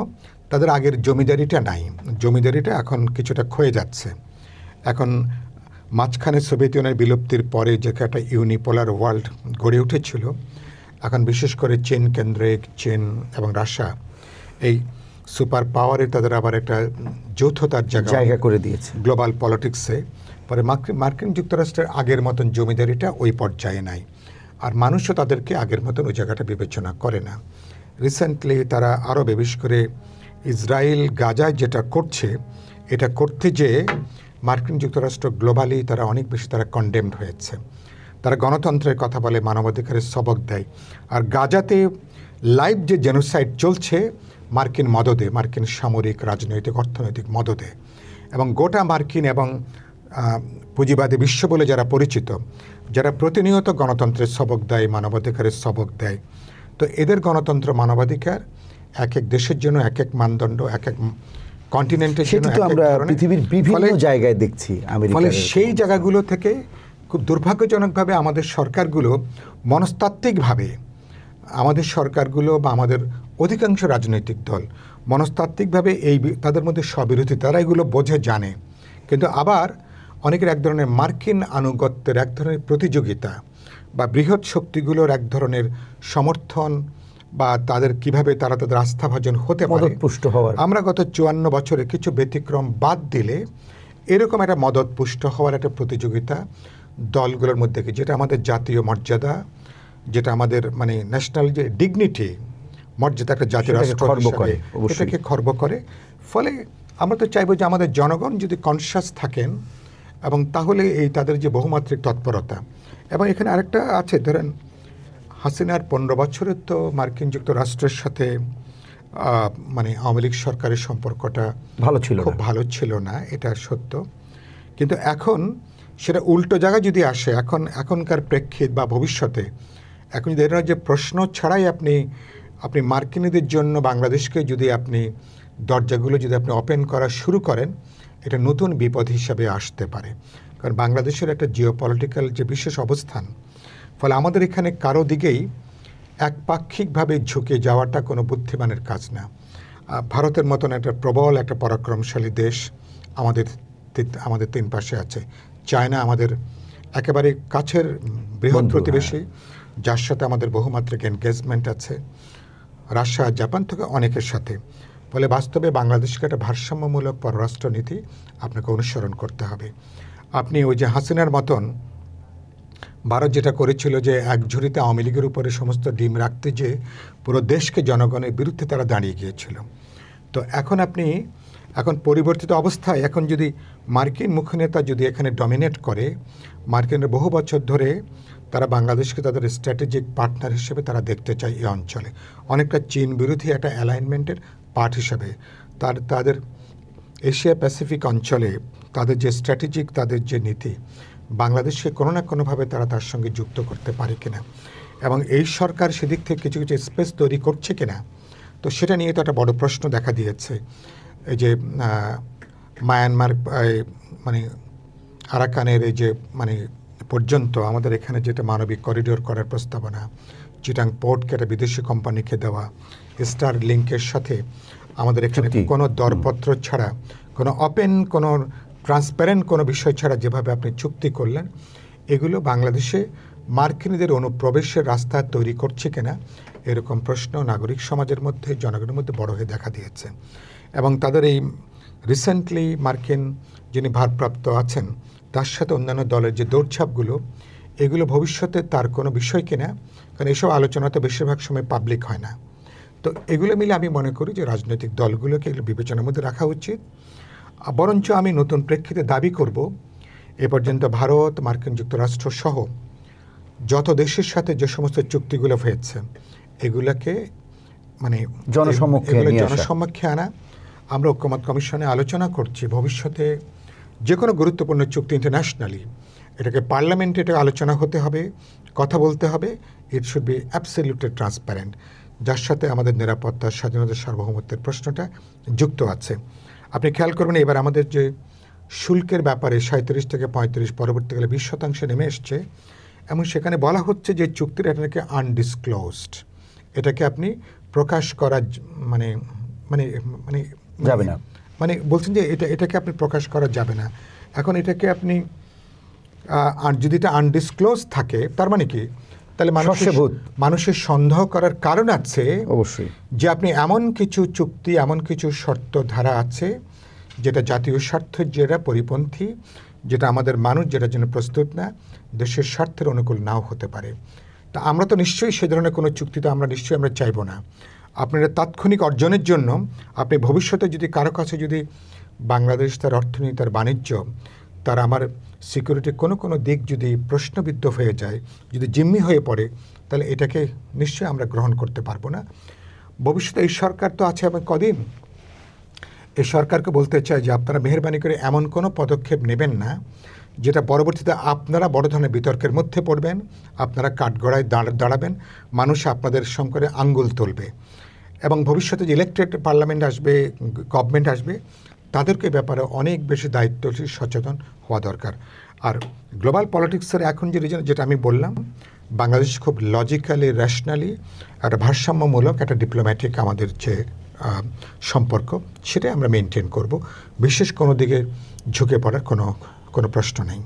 তাদের আগের জমিদারিটা নাই। জমিদারিটা এখন কিছুটা ক্ষয়ে যাচ্ছে। এখন মাঝখানে সোভিয়েত ইউনিয়নের বিলুপ্তির পরে যে একটা ইউনিপোলার ওয়ার্ল্ড গড়ে উঠেছিল, এখন বিশেষ করে চীন কেন্দ্রিক, চীন এবং রাশিয়া এই সুপার পাওয়ারে তাদের আবার একটা যৌথতার জায়গা করে দিয়েছে গ্লোবাল পলিটিক্সে। পরে মার্কিন যুক্তরাষ্ট্রের আগের মতন জমিদারিটা ওই পর্যায়ে নাই, আর মানুষও তাদেরকে আগের মতন ওই জায়গাটা বিবেচনা করে না। রিসেন্টলি তারা আরও বিশেষ করে ইসরায়েল গাজায় যেটা করছে, এটা করতে যেয়ে মার্কিন যুক্তরাষ্ট্র গ্লোবালি তারা অনেক বেশি তারা কন্ডেমড হয়েছে। তারা গণতন্ত্রের কথা বলে, মানবাধিকারের সবক দেয়, আর গাজাতে লাইভ যে জেনোসাইড চলছে মার্কিন মদদে, মার্কিন সামরিক, রাজনৈতিক, অর্থনৈতিক মদদে, এবং গোটা মার্কিন এবং পুঁজিবাদী বিশ্ব বলে যারা পরিচিত, যারা প্রতিনিয়ত গণতন্ত্রের সবক দেয়, মানবাধিকারের সবক দেয়, তো এদের গণতন্ত্র, মানবাধিকার এক এক দেশের জন্য এক এক মানদণ্ড, এক এক কন্টিনেন্টের জন্য আমরা পৃথিবীর বিভিন্ন জায়গায় দেখছি। ফলে সেই জায়গাগুলো থেকে খুব দুর্ভাগ্যজনকভাবে আমাদের সরকারগুলো মনস্তাত্ত্বিকভাবে, আমাদের সরকারগুলো বা আমাদের অধিকাংশ রাজনৈতিক দল মনস্তাত্ত্বিকভাবে এই তাদের মধ্যে স্ববিরোধী, তারা এগুলো বোঝে, জানে, কিন্তু আবার অনেকের এক ধরনের মার্কিন আনুগত্যের এক ধরনের প্রতিযোগিতা বা বৃহৎ শক্তিগুলোর এক ধরনের সমর্থন বা তাদের কিভাবে তারা তাদের আস্থাভাজন হতে পারে পুষ্ট হওয়ার, আমরা গত 54 বছরে কিছু ব্যতিক্রম বাদ দিলে এরকম একটা মদত পুষ্ট হওয়ার একটা প্রতিযোগিতা দলগুলোর মধ্যে, যেটা আমাদের জাতীয় মর্যাদা, যেটা আমাদের মানে ন্যাশনাল যে ডিগনিটি, মর্যাদা, একটা জাতীয় রাষ্ট্র হিসেবে এটাকে খর্ব করে। ফলে আমরা তো চাইবো যে আমাদের জনগণ যদি কনসাস থাকেন, এবং তাহলে এই তাদের যে বহুমাত্রিক তৎপরতা, এবং এখানে আরেকটা আছে, ধরেন হাসিনার 15 বছরের তো মার্কিন যুক্তরাষ্ট্রের সাথে মানে আওয়ামী লীগ সরকারের সম্পর্কটা খুব ভালো ছিল না, এটা সত্য। কিন্তু এখন সেটা উল্টো জায়গায় যদি আসে, এখনকার প্রেক্ষিত বা ভবিষ্যতে, এখন যদি এরা যে প্রশ্ন ছাড়াই আপনি মার্কিনীদের জন্য বাংলাদেশকে যদি আপনি দরজাগুলো যদি আপনি ওপেন করা শুরু করেন, এটা নতুন বিপদ হিসাবে আসতে পারে। কারণ বাংলাদেশের একটা জিওপলিটিক্যাল যে বিশেষ অবস্থান, ফলে আমাদের এখানে কারো দিকেই একপাক্ষিকভাবে ঝুঁকে যাওয়াটা কোনো বুদ্ধিমানের কাজ না। ভারতের মতন একটা প্রবল একটা পরাক্রমশালী দেশ আমাদের 3 পাশে আছে। চায়না আমাদের একেবারে কাছের বৃহৎ প্রতিবেশী, যার সাথে আমাদের বহুমাত্রিক এনগেজমেন্ট আছে, রাশিয়া, জাপান থেকে অনেকের সাথে। ফলে বাস্তবে বাংলাদেশকে একটা ভারসাম্যমূলক পররাষ্ট্রনীতি আপনাকে অনুসরণ করতে হবে। আপনি ওই যে হাসিনার মতন ভারত যেটা করেছিল যে এক ঝুড়িতে আওয়ামী লীগের উপরে সমস্ত ডিম রাখতে, যে পুরো দেশকে জনগণের বিরুদ্ধে তারা দাঁড়িয়ে গিয়েছিল। তো এখন পরিবর্তিত অবস্থায়, এখন যদি মার্কিন মুখনেতা যদি এখানে ডমিনেট করে, মার্কিনের বহু বছর ধরে তারা বাংলাদেশকে তাদের স্ট্র্যাটেজিক পার্টনার হিসেবে তারা দেখতে চায় এই অঞ্চলে, অনেকটা চীন বিরোধী একটা অ্যালাইনমেন্টের পার্ট হিসেবে। তাদের এশিয়া প্যাসিফিক অঞ্চলে তাদের যে স্ট্র্যাটেজিক, তাদের যে নীতি, বাংলাদেশকে কোনো না কোনোভাবে তারা তার সঙ্গে যুক্ত করতে পারে কিনা, এবং এই সরকার সেদিক থেকে কিছু কিছু স্পেস তৈরি করছে কিনা, তো সেটা নিয়ে তো একটা বড় প্রশ্ন দেখা দিয়েছে। এই যে মায়ানমার মানে আরাকানের এই যে মানে পর্যন্ত আমাদের এখানে যেটা মানবিক করিডোর করার প্রস্তাবনা, চিটাং পোর্টকে একটা বিদেশি কোম্পানিকে দেওয়া, স্টার লিঙ্কের সাথে আমাদের এখানে কোনো দরপত্র ছাড়া, কোনো ওপেন, কোনো ট্রান্সপারেন্ট কোনো বিষয় ছাড়া যেভাবে আপনি চুক্তি করলেন, এগুলো বাংলাদেশে মার্কিনীদের অনুপ্রবেশের রাস্তা তৈরি করছে কিনা, এরকম প্রশ্ন নাগরিক সমাজের মধ্যে, জনগণের মধ্যে বড় হয়ে দেখা দিয়েছে। এবং তাদের এই রিসেন্টলি মার্কিন যিনি ভারপ্রাপ্ত আছেন, তার সাথে অন্যান্য দলের যে দৌড়ঝাঁপগুলো, এগুলো ভবিষ্যতে তার কোনো বিষয় কিনা, কারণ এইসব আলোচনা তো বেশিরভাগ সময় পাবলিক হয় না। তো এগুলো মিলে আমি মনে করি যে রাজনৈতিক দলগুলোকে এগুলো বিবেচনার মধ্যে রাখা উচিত। বরঞ্চ আমি নতুন প্রেক্ষিতে দাবি করব, এ পর্যন্ত ভারত, মার্কিন যুক্তরাষ্ট্র সহ যত দেশের সাথে যে সমস্ত চুক্তিগুলো হয়েছে, এগুলোকে মানে জনসমক্ষে এগুলো নিয়ে আসা। জনসমক্ষে আনা। আমরা ঐক্যমত কমিশনে আলোচনা করছি ভবিষ্যতে যে কোনো গুরুত্বপূর্ণ চুক্তি ইন্টারন্যাশনালি এটাকে পার্লামেন্টে এটা আলোচনা হতে হবে, কথা বলতে হবে। It should be absolutely transparent, যার সাথে আমাদের নিরাপত্তা, স্বাধীনতা, সার্বভৌমত্বের প্রশ্নটা যুক্ত আছে। আপনি খেয়াল করবেন এবার আমাদের যে শুল্কের ব্যাপারে 37 থেকে 35 পরবর্তীকালে 20% নেমে এসছে, এবং সেখানে বলা হচ্ছে যে চুক্তির এটাকে আনডিসক্লোজড, এটাকে আপনি প্রকাশ করা মানে মানে মানে যাবে না, মানে বলছেন যে এটাকে আপনি প্রকাশ করা যাবে না। এখন এটাকে আপনি যদি এটা আনডিসক্লোজ থাকে তার মানে কি, তাহলে মানুষের সন্দেহ করার কারণ আছে অবশ্যই যে আপনি এমন কিছু চুক্তি, এমন কিছু শর্ত ধারা আছে যেটা জাতীয় স্বার্থের যেটা পরিপন্থী, যেটা আমাদের মানুষ যেটার জন্য প্রস্তুত না, দেশের স্বার্থের অনুকূল নাও হতে পারে। তা আমরা তো নিশ্চয়ই সে ধরনের কোনো চুক্তি তো আমরা নিশ্চয়ই আমরা চাইবো না। আপনারা তাৎক্ষণিক অর্জনের জন্য আপনি ভবিষ্যতে যদি কারো কাছে যদি বাংলাদেশ তার অর্থনীতি, তার বাণিজ্য, তার আমার সিকিউরিটি কোনো দিক যদি প্রশ্নবিদ্ধ হয়ে যায়, যদি জিম্মি হয়ে পড়ে, তাহলে এটাকে নিশ্চয়ই আমরা গ্রহণ করতে পারবো না। ভবিষ্যতে এই সরকার তো আছে এবং কদিন, এই সরকারকে বলতে চাই যে আপনারা মেহেরবানি করে এমন কোনো পদক্ষেপ নেবেন না যেটা পরবর্তীতে আপনারা বড় ধরনের বিতর্কের মধ্যে পড়বেন, আপনারা কাঠগড়ায় দাঁড়াবেন, মানুষ আপনাদের সম্পর্কে আঙ্গুল তুলবে। এবং ভবিষ্যতে যে ইলেকটেড পার্লামেন্ট আসবে, গভর্নমেন্ট আসবে, তাদেরকে ব্যাপারে অনেক বেশি দায়িত্বশীল, সচেতন হওয়া দরকার। আর গ্লোবাল পলিটিক্সের এখন যে রিজন, যেটা আমি বললাম, বাংলাদেশ খুব লজিক্যালি, র্যাশনালি একটা ভারসাম্যমূলক একটা ডিপ্লোম্যাটিক আমাদের যে সম্পর্ক, সেটাই আমরা মেনটেন করব। বিশেষ কোনো দিকে ঝুঁকে পড়ার কোনো প্রশ্ন নেই।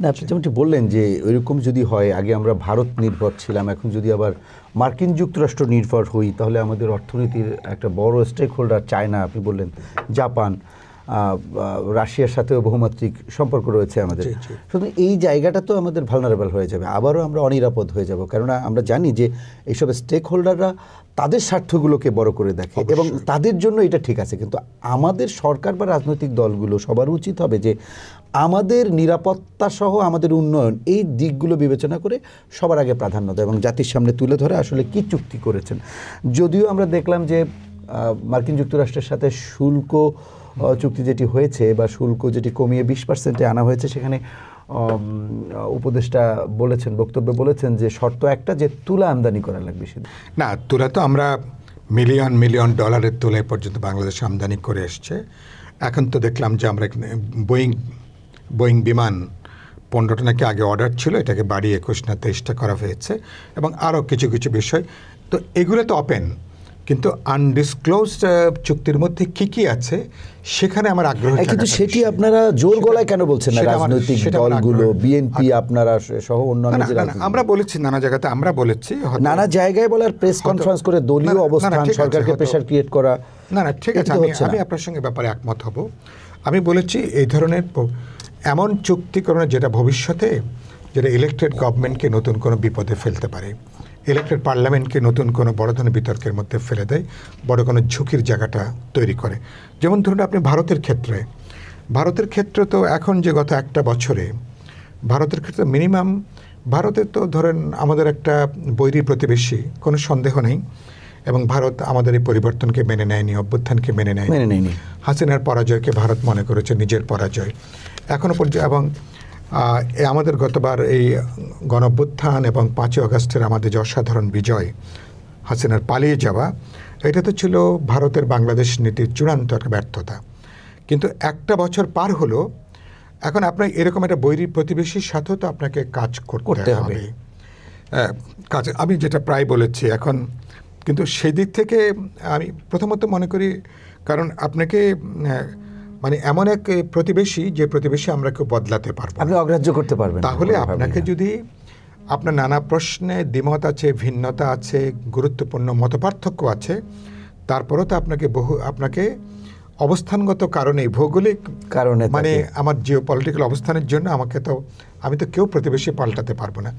না, আপনি যেমনটি বললেন যে ওইরকম যদি হয়, আগে আমরা ভারত নির্ভর ছিলাম, এখন যদি আবার মার্কিন যুক্তরাষ্ট্র নির্ভর হই, তাহলে আমাদের অর্থনীতির একটা বড় স্টেক হোল্ডার চায়না, আপনি বললেন জাপান, রাশিয়ার সাথেও বহুমাত্রিক সম্পর্ক রয়েছে আমাদের। শুধু এই জায়গাটা তো আমাদের ভালনারেবল হয়ে যাবে, আবারও আমরা অনিরাপদ হয়ে যাব। কেননা আমরা জানি যে এইসব স্টেক হোল্ডাররা তাদের স্বার্থগুলোকে বড় করে দেখে এবং তাদের জন্য এটা ঠিক আছে, কিন্তু আমাদের সরকার বা রাজনৈতিক দলগুলো সবার উচিত হবে যে আমাদের নিরাপত্তা সহ আমাদের উন্নয়ন, এই দিকগুলো বিবেচনা করে সবার আগে প্রাধান্য দেয় এবং জাতির সামনে তুলে ধরে আসলে কি চুক্তি করেছেন। যদিও আমরা দেখলাম যে মার্কিন যুক্তরাষ্ট্রের সাথে শুল্ক চুক্তি যেটি হয়েছে বা শুল্ক যেটি কমিয়ে 20% আনা হয়েছে, সেখানে উপদেষ্টা বলেছেন, বক্তব্যে বলেছেন যে শর্ত একটা, যে তুলা আমদানি করা লাগবে। না, তুলা তো আমরা মিলিয়ন মিলিয়ন ডলারের তুলা পর্যন্ত বাংলাদেশ আমদানি করে এসছে। এখন তো দেখলাম যে আমরা বোয়িং বিমান 15টা নাকি আগে অর্ডার ছিল, এটাকে বাড়িয়ে 21 না 23টা করা হয়েছে, এবং আরও কিছু কিছু বিষয়। তো এগুলো তো ওপেন, কিন্তু আনডিসক্লোজড চুক্তির মধ্যে কি আছে সেখানে আমার আগ্রহ। কিন্তু সেটি আপনারা জোর গলায় কেন বলছেন না? রাজনৈতিক দলগুলো, বিএনপি, আপনারা সহ অন্যান্য, আমরা বলেছি নানা জায়গাতে, আমরা বলেছি নানা জায়গায় বলার, প্রেস কনফারেন্স করে দলীয় অবস্থান, সরকারকে প্রেশার ক্রিয়েট করা। না, ঠিক আছে, আমি আপনার সঙ্গে ব্যাপারে একমত হব। আমি বলেছি এই ধরনের এমন চুক্তিকরণ যেটা ভবিষ্যতে, যেটা ইলেকটেড গভর্নমেন্টকে নতুন কোনো বিপদে ফেলতে পারে, ইলেকটেড পার্লামেন্টকে নতুন কোনো বড় ধরনের বিতর্কের মধ্যে ফেলে দেয়, বড় কোনো ঝুঁকির জায়গাটা তৈরি করে। যেমন ধরুন আপনি ভারতের ক্ষেত্রে তো এখন যে গত একটা বছরে ভারতের ক্ষেত্রে মিনিমাম, ভারতে তো ধরেন আমাদের একটা বৈরী প্রতিবেশী, কোনো সন্দেহ নেই, এবং ভারত আমাদের এই পরিবর্তনকে মেনে নেয়নি, অভ্যুত্থানকে মেনে নেয়নি। হাসিনার পরাজয়কে ভারত মনে করেছে নিজের পরাজয় এখনও পর্যন্ত। এবং আমাদের গতবার এই গণঅভ্যুত্থান এবং 5ই আগস্টের আমাদের যে অসাধারণ বিজয়, হাসিনার পালিয়ে যাওয়া, এটা তো ছিল ভারতের বাংলাদেশ নীতির চূড়ান্ত একটা ব্যর্থতা। কিন্তু একটা বছর পার হলো, এখন আপনার এরকম একটা বৈরী প্রতিবেশীর সাথেও তো আপনাকে কাজ করতে হবে। আমি যেটা প্রায় বলেছি এখন, কিন্তু সেই দিক থেকে আমি প্রথমত মনে করি, কারণ আপনাকে মানে এমন এক প্রতিবেশী, যে প্রতিবেশী আমরা কেউ বদলাতে পারবো, আপনি অগ্রাহ্য করতে পারবেন। তাহলে আপনাকে যদি আপনার নানা প্রশ্নে দ্বিমত আছে, ভিন্নতা আছে, গুরুত্বপূর্ণ মতপার্থক্য আছে, তারপরেও তো আপনাকে অবস্থানগত কারণে, ভৌগোলিক কারণে, মানে আমার জিওপলিটিক্যাল অবস্থানের জন্য আমি তো কেউ প্রতিবেশী পাল্টাতে পারবো না।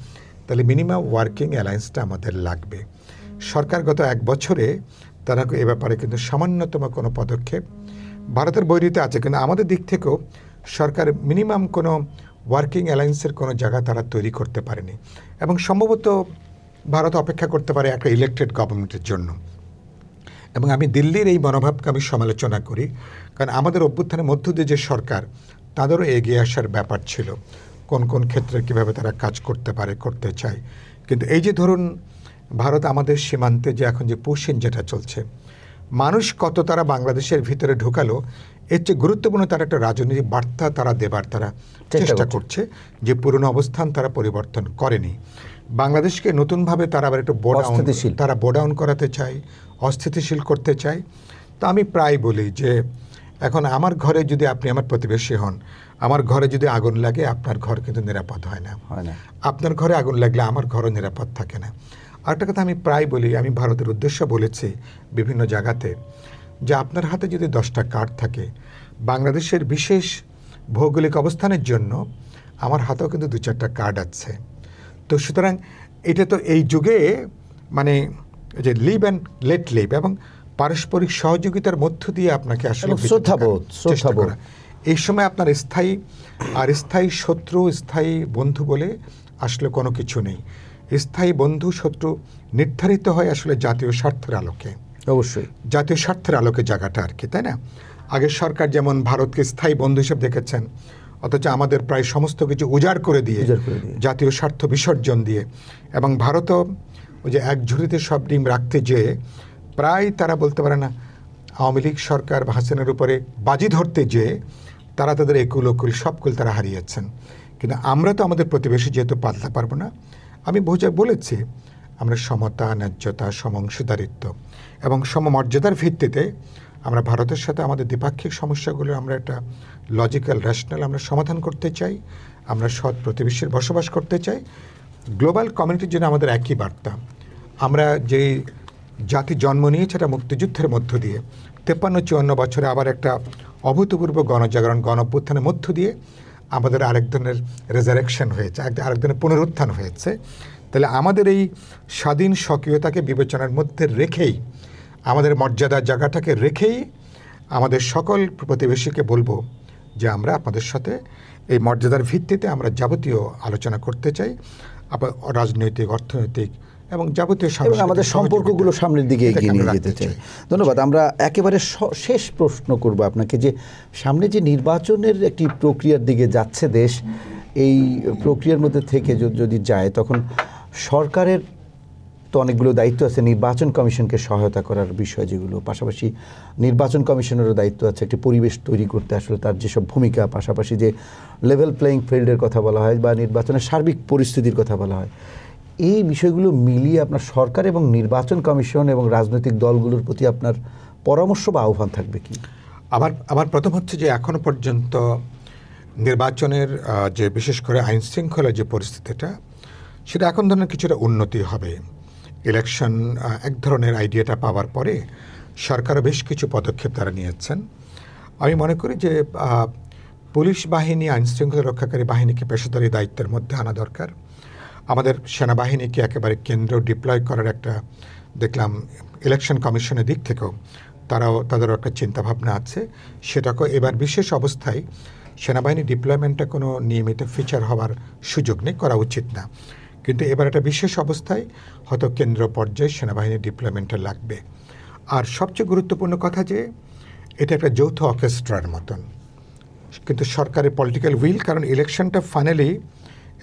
তাহলে মিনিমাম ওয়ার্কিং অ্যালায়েন্সটা আমাদের লাগবে। সরকার গত 1 বছরে তারা এ ব্যাপারে কিন্তু সামান্যতম কোনো পদক্ষেপ, ভারতের বৈরিতে আছে, কিন্তু আমাদের দিক থেকেও সরকার মিনিমাম কোনো ওয়ার্কিং অ্যালায়েন্সের কোনো জায়গা তারা তৈরি করতে পারেনি। এবং সম্ভবত ভারত অপেক্ষা করতে পারে একটা ইলেকটেড গভর্নমেন্টের জন্য। এবং আমি দিল্লির এই মনোভাবকে আমি সমালোচনা করি, কারণ আমাদের অভ্যুত্থানের মধ্য দিয়ে যে সরকার, তাদেরও এগিয়ে আসার ব্যাপার ছিল, কোন কোন ক্ষেত্রে কীভাবে তারা কাজ করতে পারে, করতে চায়। কিন্তু এই যে ধরুন ভারত আমাদের সীমান্তে যে এখন যে পুশিন যেটা চলছে, মানুষ কত তারা বাংলাদেশের ভিতরে ঢুকালো, এর চেয়ে গুরুত্বপূর্ণ তারা একটা রাজনৈতিক বার্তা তারা দেবার তারা চেষ্টা করছে, যে পুরনো অবস্থান তারা পরিবর্তন করেনি। বাংলাদেশকে নতুনভাবে তারা আবার একটু বোডাউন করাতে চায়, অস্থিতিশীল করতে চায়। তো আমি প্রায় বলি যে এখন আমার ঘরে যদি আপনি আমার প্রতিবেশী হন, আমার ঘরে যদি আগুন লাগে, আপনার ঘর কিন্তু নিরাপদ হয় না। আপনার ঘরে আগুন লাগলে আমার ঘরও নিরাপদ থাকে না। আরেকটা কথা আমি প্রায় বলি, আমি ভারতের উদ্দেশ্য বলেছি বিভিন্ন জায়গাতে, যে আপনার হাতে যদি 10টা কার্ড থাকে, বাংলাদেশের বিশেষ ভৌগোলিক অবস্থানের জন্য আমার হাতেও কিন্তু 2-4টা কার্ড আছে। তো সুতরাং এটা তো এই যুগে মানে যে লিভ অ্যান্ড লেট লিভ এবং পারস্পরিক সহযোগিতার মধ্য দিয়ে আপনাকে আসলে চেষ্টা করা। এই সময় আপনার স্থায়ী শত্রু, স্থায়ী বন্ধু বলে আসলে কোনো কিছু নেই। স্থায়ী বন্ধু শত্রু নির্ধারিত হয় আসলে জাতীয় স্বার্থের আলোকে, অবশ্যই জাতীয় স্বার্থের আলোকে জায়গাটা আর কি, তাই না? আগে সরকার যেমন ভারতকে স্থায়ী বন্ধু হিসেবে দেখেছেন, অথচ আমাদের প্রায় সমস্ত কিছু উজাড় করে দিয়ে জাতীয় স্বার্থ বিসর্জন দিয়ে, এবং ভারতও ওই যে এক ঝুড়িতে সব ডিম রাখতে যেয়ে প্রায় তারা বলতে পারে না, আওয়ামী লীগ সরকার হাসিনার উপরে বাজি ধরতে যেয়ে তারা তাদের একুল ওকুল সবকুল তারা হারিয়েছেন। কিন্তু আমরা তো আমাদের প্রতিবেশী যেহেতু পাল্টা পারবো না, আমি বলেছি আমরা সমতা, ন্যায্যতা, সমঅংশীদারিত্ব এবং সমমর্যাদার ভিত্তিতে আমরা ভারতের সাথে আমাদের দ্বিপাক্ষিক সমস্যাগুলো আমরা একটা লজিক্যাল, রেশনাল আমরা সমাধান করতে চাই। আমরা সৎ প্রতিবেশীর বসবাস করতে চাই। গ্লোবাল কমিউনিটির জন্য আমাদের একই বার্তা। আমরা যেই জাতি জন্ম নিয়েছে এটা মুক্তিযুদ্ধের মধ্য দিয়ে, 53-54 বছরে আবার একটা অভূতপূর্ব গণজাগরণ, গণঅভ্যুত্থানের মধ্য দিয়ে আমাদের আরেক ধরনের রেজারেকশন হয়েছে, আরেক ধরনের পুনরুত্থান হয়েছে। তাহলে আমাদের এই স্বাধীন স্বকীয়তাকে বিবেচনার মধ্যে রেখেই, আমাদের মর্যাদার জায়গাটাকে রেখেই আমাদের সকল প্রতিবেশীকে বলবো যে আমরা আপনাদের সাথে এই মর্যাদার ভিত্তিতে আমরা যাবতীয় আলোচনা করতে চাই, আবার রাজনৈতিক, অর্থনৈতিক এবং যাবতীয় আমাদের সম্পর্কগুলো সামনের দিকে এগিয়ে নিয়ে যেতে চাই। ধন্যবাদ। আমরা একেবারে শেষ প্রশ্ন করব আপনাকে, যে সামনে যে নির্বাচনের একটি প্রক্রিয়ার দিকে যাচ্ছে দেশ, এই প্রক্রিয়ার মধ্যে থেকে যদি যায়, তখন সরকারের তো অনেকগুলো দায়িত্ব আছে, নির্বাচন কমিশনকে সহায়তা করার বিষয় যেগুলো, পাশাপাশি নির্বাচন কমিশনেরও দায়িত্ব আছে একটি পরিবেশ তৈরি করতে, আসলে তার যেসব ভূমিকা, পাশাপাশি যে লেভেল প্লেয়িং ফিল্ডের কথা বলা হয় বা নির্বাচনের সার্বিক পরিস্থিতির কথা বলা হয়, এই বিষয়গুলো মিলিয়ে আপনার সরকার এবং নির্বাচন কমিশন এবং রাজনৈতিক দলগুলোর প্রতি আপনার পরামর্শ বা আহ্বান থাকবে কি? আমার প্রথম হচ্ছে যে এখনো পর্যন্ত নির্বাচনের যে বিশেষ করে আইন শৃঙ্খলার যে পরিস্থিতিটা, সেটা এখন ধরনের কিছুটা উন্নতি হবে। ইলেকশন এক ধরনের আইডিয়াটা পাওয়ার পরে সরকারও বেশ কিছু পদক্ষেপ তারা নিয়েছেন। আমি মনে করি যে পুলিশ বাহিনী, আইন শৃঙ্খলা রক্ষাকারী বাহিনীকে পেশাদারি দায়িত্বের মধ্যে আনা দরকার। আমাদের সেনাবাহিনীকে একেবারে কেন্দ্র ডিপ্লয় করার একটা দেখলাম ইলেকশন কমিশনের দিক থেকেও তাদেরও একটা চিন্তাভাবনা আছে। সেটাকেও এবার বিশেষ অবস্থায় সেনাবাহিনী ডিপ্লয়মেন্টটা কোনো নিয়মিত ফিচার হওয়ার সুযোগ নেই, করা উচিত না। কিন্তু এবার একটা বিশেষ অবস্থায় হয়তো কেন্দ্র পর্যায়ে সেনাবাহিনীর ডিপ্লয়মেন্টটা লাগবে। আর সবচেয়ে গুরুত্বপূর্ণ কথা যে এটা একটা যৌথ অর্কেস্ট্রার মতন, কিন্তু সরকারের পলিটিক্যাল উইল, কারণ ইলেকশনটা ফাইনালি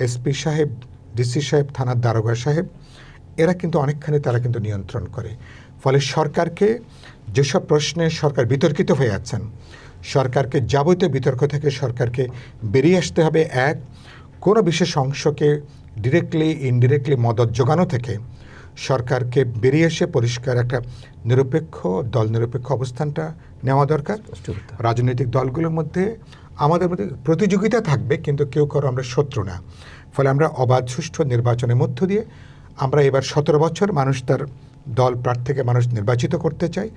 এসপি সাহেব, ডিসি সাহেব, থানার দারোগা সাহেব, এরা কিন্তু অনেকখানি তারা কিন্তু নিয়ন্ত্রণ করে। ফলে সরকারকে যেসব প্রশ্নে সরকার বিতর্কিত হয়ে আছেন, সরকারকে যাবতীয় বিতর্ক থেকে সরকারকে বেরিয়ে আসতে হবে। কোনো বিশেষ অংশকে ডিরেক্টলি ইনডিরেক্টলি মদত যোগানো থেকে সরকারকে বেরিয়ে এসে পরিষ্কার একটা নিরপেক্ষ, দল নিরপেক্ষ অবস্থানটা নেওয়া দরকার। রাজনৈতিক দলগুলোর মধ্যে আমাদের মধ্যে প্রতিযোগিতা থাকবে, কিন্তু কেউ কারো আমরা শত্রু না। ফলে আমরা অবাধ সুষ্ঠু নির্বাচনের মধ্য দিয়ে আমরা এবার 17 বছর মানুষ তার দল প্রার্থীকে মানুষ নির্বাচিত করতে চায়।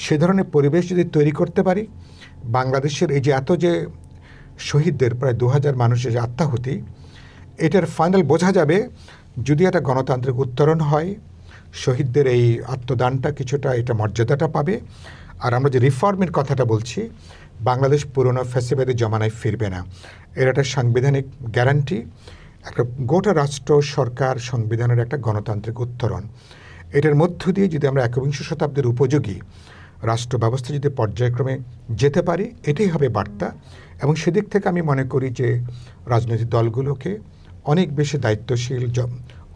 সে ধরনের পরিবেশ যদি তৈরি করতে পারি, বাংলাদেশের এই যে এত যে শহীদদের প্রায় 2000 মানুষের যে আত্মাহুতি, এটার ফাইনাল বোঝা যাবে যদি একটা গণতান্ত্রিক উত্তরণ হয়, শহীদদের এই আত্মদানটা কিছুটা এটা মর্যাদাটা পাবে। আর আমরা যে রিফর্মের কথাটা বলছি, বাংলাদেশ পুরনো ফ্যাসিবাদী জমানায় ফিরবে না, এর একটা সাংবিধানিক গ্যারান্টি, একটা গোটা রাষ্ট্র সরকার সংবিধানের একটা গণতান্ত্রিক উত্তরণ। এটার মধ্য দিয়ে যদি আমরা একবিংশ শতাব্দীর উপযোগী রাষ্ট্র ব্যবস্থা যদি পর্যায়ক্রমে যেতে পারি, এটাই হবে বার্তা। এবং সেদিক থেকে আমি মনে করি যে রাজনৈতিক দলগুলোকে অনেক বেশি দায়িত্বশীল,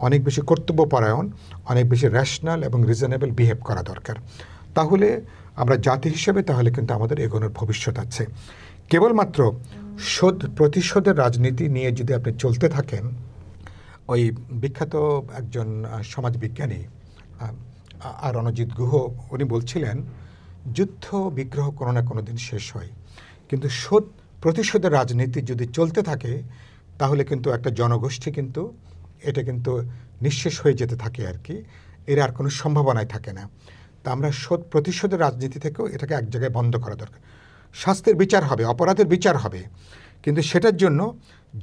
অনেক বেশি কর্তব্যপরায়ণ, অনেক বেশি রেশনাল এবং রিজনেবল বিহেভ করা দরকার। তাহলে আমরা জাতি হিসেবে তাহলে কিন্তু আমাদের এগোনোর ভবিষ্যৎ আছে। কেবলমাত্র শোধ প্রতিশোধের রাজনীতি নিয়ে যদি আপনি চলতে থাকেন, ওই বিখ্যাত একজন সমাজবিজ্ঞানী আর রণজিৎ গুহ উনি বলছিলেন, যুদ্ধ বিগ্রহ কোনো না কোনো দিন শেষ হয়, কিন্তু প্রতিশোধের রাজনীতি যদি চলতে থাকে তাহলে কিন্তু একটা জনগোষ্ঠী কিন্তু এটা কিন্তু নিঃশেষ হয়ে যেতে থাকে আর কি, এর আর কোনো সম্ভাবনাই থাকে না। তা আমরা প্রতিশোধের রাজনীতি থেকেও এটাকে এক জায়গায় বন্ধ করা দরকার। শাস্তির বিচার হবে, অপরাধের বিচার হবে, কিন্তু সেটার জন্য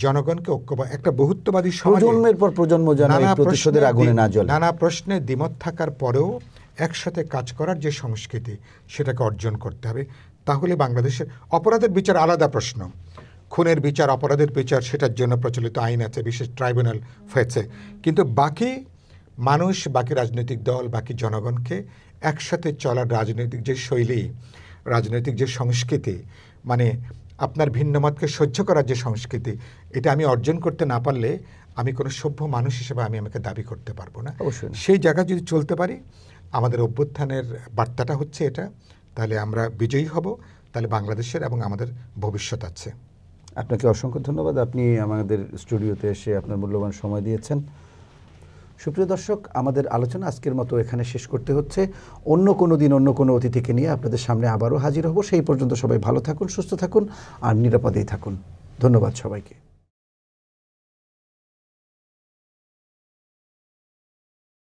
জনগণকে একটা বহুত্ববাদী সমাজে প্রজন্মের পর প্রজন্ম যেন এই প্রতিশোধের আগুনে না জ্বলে, নানা প্রশ্নে দ্বিমত থাকার পরেও একসাথে কাজ করার যে সংস্কৃতি, সেটাকে অর্জন করতে হবে। তাহলে বাংলাদেশের অপরাধের বিচার আলাদা প্রশ্ন, খুনের বিচার, অপরাধের বিচার, সেটার জন্য প্রচলিত আইন আছে, বিশেষ ট্রাইব্যুনাল হয়েছে, কিন্তু বাকি মানুষ, বাকি রাজনৈতিক দল, বাকি জনগণকে একসাথে চলার রাজনৈতিক যে শৈলী, রাজনৈতিক যে সংস্কৃতি, মানে আপনার ভিন্ন মতকে সহ্য করার যে সংস্কৃতি, এটা আমি অর্জন করতে না পারলে আমি কোনো সভ্য মানুষ হিসেবে আমাকে দাবি করতে পারবো না। অবশ্যই সেই জায়গায় যদি চলতে পারি, আমাদের অভ্যুত্থানের বার্তাটা হচ্ছে এটা, তাহলে আমরা বিজয়ী হব, তাহলে বাংলাদেশের এবং আমাদের ভবিষ্যৎ আছে। আপনাকে অসংখ্য ধন্যবাদ, আপনি আমাদের স্টুডিওতে এসে আপনার মূল্যবান সময় দিয়েছেন। সুপ্রিয় দর্শক, আমাদের আলোচনা আজকের মতো এখানে শেষ করতে হচ্ছে। অন্য কোনো দিন অন্য কোনো অতিথিকে নিয়ে আপনাদের সামনে আবারও হাজির হব। সেই পর্যন্ত সবাই ভালো থাকুন, সুস্থ থাকুন আর নিরাপদেই থাকুন। ধন্যবাদ সবাইকে।